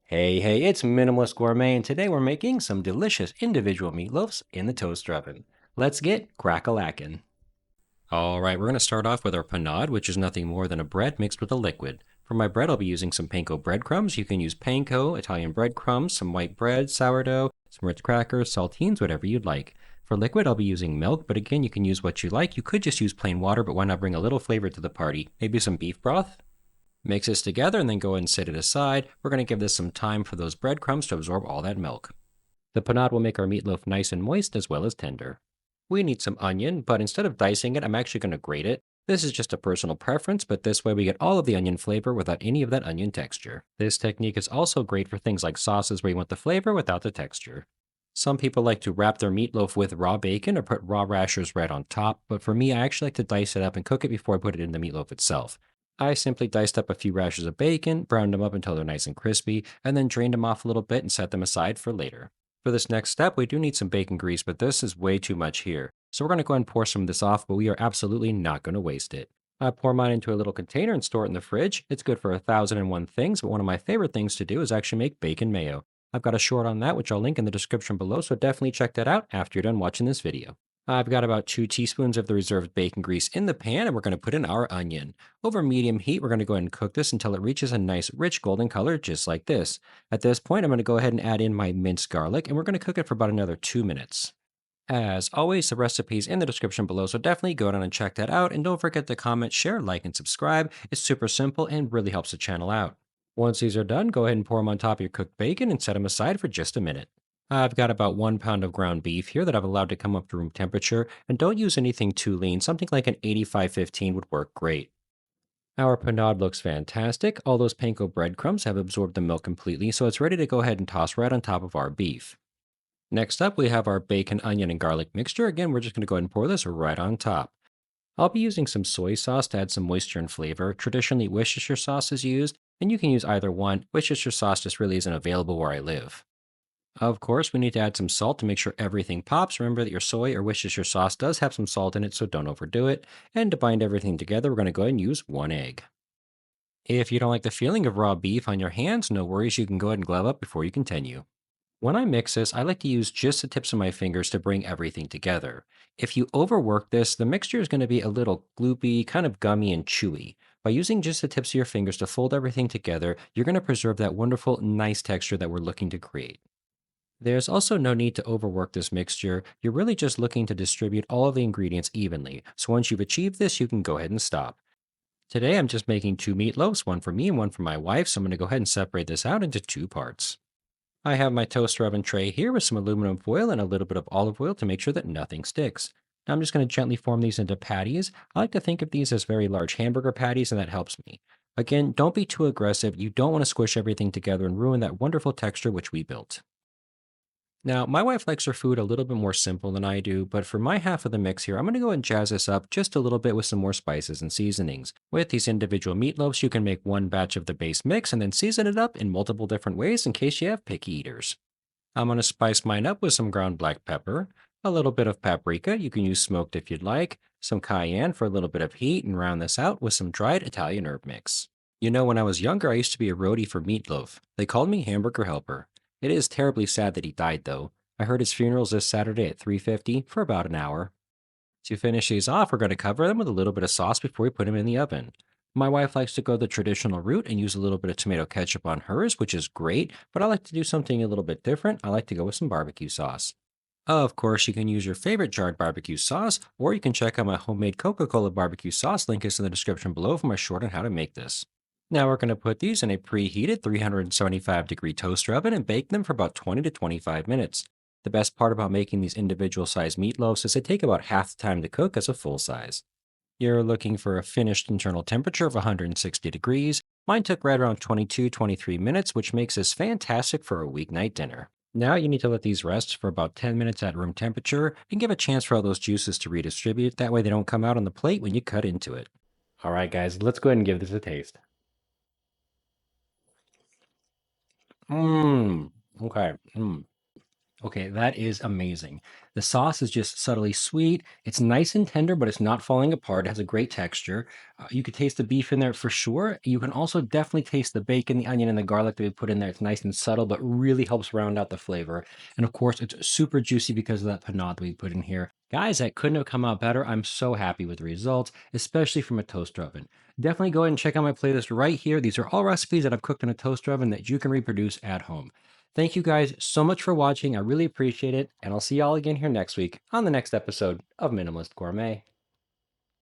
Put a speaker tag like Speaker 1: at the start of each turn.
Speaker 1: Hey, it's Minimalist Gourmet, and today we're making some delicious individual meatloaves in the toaster oven. Let's get crack-a-lackin'. All right, we're going to start off with our panade, which is nothing more than a bread mixed with a liquid. For my bread, I'll be using some panko breadcrumbs. You can use panko, Italian breadcrumbs, some white bread, sourdough, some Ritz crackers, saltines, whatever you'd like. For liquid, I'll be using milk, but again, you can use what you like. You could just use plain water, but why not bring a little flavor to the party? Maybe some beef broth? Mix this together and then go ahead and set it aside. We're going to give this some time for those breadcrumbs to absorb all that milk. The panade will make our meatloaf nice and moist as well as tender. We need some onion, but instead of dicing it, I'm actually going to grate it. This is just a personal preference, but this way we get all of the onion flavor without any of that onion texture. This technique is also great for things like sauces where you want the flavor without the texture. Some people like to wrap their meatloaf with raw bacon or put raw rashers right on top, but for me, I actually like to dice it up and cook it before I put it in the meatloaf itself. I simply diced up a few rashers of bacon, browned them up until they're nice and crispy, and then drained them off a little bit and set them aside for later. For this next step, we do need some bacon grease, but this is way too much here. So we're going to go ahead and pour some of this off, but we are absolutely not going to waste it. I pour mine into a little container and store it in the fridge. It's good for 1,001 things, but one of my favorite things to do is actually make bacon mayo. I've got a short on that, which I'll link in the description below, so definitely check that out after you're done watching this video. I've got about 2 teaspoons of the reserved bacon grease in the pan, and we're going to put in our onion. Over medium heat, we're going to go ahead and cook this until it reaches a nice rich golden color, just like this. At this point, I'm going to go ahead and add in my minced garlic, and we're going to cook it for about another 2 minutes. As always, the recipe's in the description below, so definitely go down and check that out. And don't forget to comment, share, like, and subscribe. It's super simple and really helps the channel out. Once these are done, go ahead and pour them on top of your cooked bacon and set them aside for just a minute. I've got about 1 pound of ground beef here that I've allowed to come up to room temperature, and don't use anything too lean. Something like an 85-15 would work great. Our panade looks fantastic. All those panko breadcrumbs have absorbed the milk completely, so it's ready to go ahead and toss right on top of our beef. Next up, we have our bacon, onion, and garlic mixture. Again, we're just going to go ahead and pour this right on top. I'll be using some soy sauce to add some moisture and flavor. Traditionally, Worcestershire sauce is used, and you can use either one. Worcestershire sauce just really isn't available where I live. Of course, we need to add some salt to make sure everything pops. Remember that your soy or Worcestershire sauce does have some salt in it, so don't overdo it. And to bind everything together, we're going to go ahead and use 1 egg. If you don't like the feeling of raw beef on your hands, no worries, you can go ahead and glove up before you continue. When I mix this, I like to use just the tips of my fingers to bring everything together. If you overwork this, the mixture is going to be a little gloopy, kind of gummy and chewy. By using just the tips of your fingers to fold everything together, you're going to preserve that wonderful, nice texture that we're looking to create. There's also no need to overwork this mixture. You're really just looking to distribute all of the ingredients evenly. So once you've achieved this, you can go ahead and stop. Today, I'm just making 2 meatloaves, one for me and one for my wife. So I'm going to go ahead and separate this out into 2 parts. I have my toaster oven tray here with some aluminum foil and a little bit of olive oil to make sure that nothing sticks. Now I'm just going to gently form these into patties. I like to think of these as very large hamburger patties, and that helps me. Again, don't be too aggressive. You don't want to squish everything together and ruin that wonderful texture which we built. Now, my wife likes her food a little bit more simple than I do, but for my half of the mix here, I'm going to go and jazz this up just a little bit with some more spices and seasonings. With these individual meatloaves, you can make one batch of the base mix and then season it up in multiple different ways in case you have picky eaters. I'm going to spice mine up with some ground black pepper, a little bit of paprika, you can use smoked if you'd like, some cayenne for a little bit of heat, and round this out with some dried Italian herb mix. You know, when I was younger, I used to be a roadie for Meatloaf. They called me Hamburger Helper. It is terribly sad that he died, though. I heard his funeral's this Saturday at 3:50 for about an hour. To finish these off, we're going to cover them with a little bit of sauce before we put them in the oven. My wife likes to go the traditional route and use a little bit of tomato ketchup on hers, which is great, but I like to do something a little bit different. I like to go with some barbecue sauce. Of course, you can use your favorite jarred barbecue sauce, or you can check out my homemade Coca Cola BBQ sauce. Link is in the description below for my short on how to make this. Now we're going to put these in a preheated 375-degree toaster oven and bake them for about 20 to 25 minutes. The best part about making these individual sized meatloaves is they take about half the time to cook as a full size. You're looking for a finished internal temperature of 160 degrees. Mine took right around 22-23 minutes, which makes this fantastic for a weeknight dinner. Now you need to let these rest for about 10 minutes at room temperature and give a chance for all those juices to redistribute. That way they don't come out on the plate when you cut into it. All right, guys, let's go ahead and give this a taste. Mmm. Okay. Okay, that is amazing. The sauce is just subtly sweet. It's nice and tender, but it's not falling apart. It has a great texture. You could taste the beef in there for sure. You can also definitely taste the bacon, the onion, and the garlic that we put in there. It's nice and subtle, but really helps round out the flavor. And of course, it's super juicy because of that panade that we put in here. Guys, that couldn't have come out better. I'm so happy with the results, especially from a toaster oven. Definitely go ahead and check out my playlist right here. These are all recipes that I've cooked in a toaster oven that you can reproduce at home. Thank you guys so much for watching. I really appreciate it. And I'll see y'all again here next week on the next episode of Minimalist Gourmet.